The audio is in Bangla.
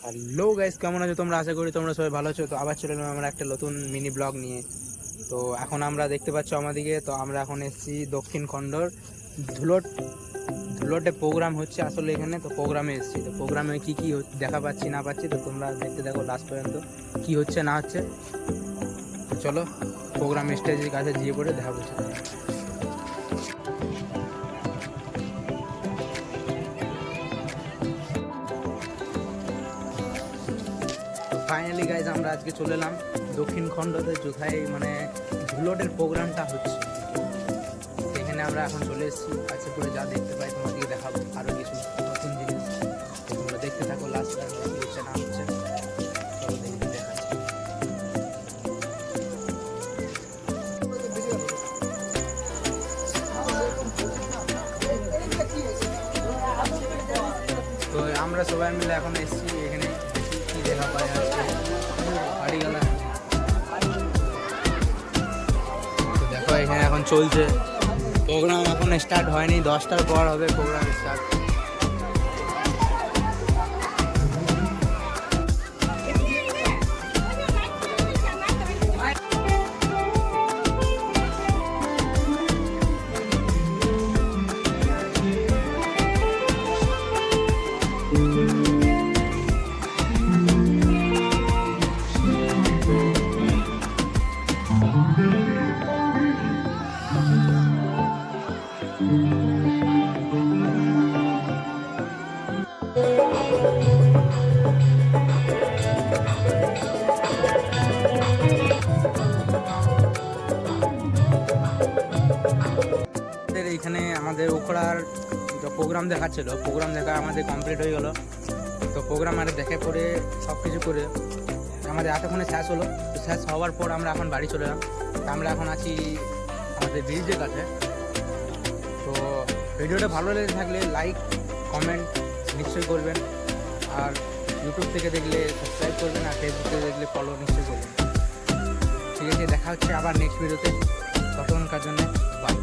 হ্যালো গাইস, কেমন আছো তোমরা? আশা করি তোমরা সবাই ভালো আছো। তো আবার চলে এলাম আমরা একটা নতুন মিনি ব্লগ নিয়ে। তো এখন আমরা দেখতে পাচ্ছ আমাদিকে, তো আমরা এখন এসেছি দক্ষিণ খণ্ডর ধুলট। ধুলটে প্রোগ্রাম হচ্ছে আসলে এখানে, তো প্রোগ্রামে এসেছি। তো প্রোগ্রামে কি কি দেখা পাচ্ছি না পাচ্ছি, তো তোমরা দেখতে দেখো লাস্ট পর্যন্ত কি হচ্ছে না হচ্ছে। তো চলো প্রোগ্রাম স্টেজের কাছে গিয়ে পড়ে দেখা করছি। ফাইনালি গাইজ আমরা আজকে চলে এলাম দক্ষিণ খণ্ডতে, কোথায় মানে ধুলটের প্রোগ্রামটা হচ্ছে। এখানে আমরা এখন চলে এসেছি। আজকে করে যা দেখতে পাই তোমাদেরকে দেখাবো আরও কিছু নতুন জিনিস। তোমরা দেখতে থাকো লাস্ট কি হচ্ছে না হচ্ছে। চলো দেখতে দেখাচ্ছি। তো আমরা সবাই মিলে এখন এসেছি এখানে, কি দেখা পাই আজকে বাড়ি গেলা। তো দেখো এখানে এখন চলছে প্রোগ্রাম, এখন স্টার্ট হয়নি, 10টার পর হবে প্রোগ্রাম স্টার্ট। এখানে আমাদের ওখড়ার প্রোগ্রাম দেখাচ্ছিল, প্রোগ্রাম দেখা আমাদের কমপ্লিট হয়ে গেল। তো প্রোগ্রাম আর দেখে পরে সব কিছু করে আমাদের এতক্ষণে শেষ হলো। তো শেষ হওয়ার পর আমরা এখন বাড়ি চলে এলাম। আমরা এখন আছি আমাদের ব্রিজের কাছে। তো ভিডিওটা ভালো লেগে থাকলে লাইক কমেন্ট নিশ্চয়ই করবেন, আর ইউটিউব থেকে দেখলে সাবস্ক্রাইব করবেন, আর ফেসবুক থেকে দেখলে ফলো নিশ্চয়ই করবেন। ঠিক আছে, দেখা হচ্ছে আবার নেক্সট ভিডিওতে। ততক্ষণকার জন্য বাই।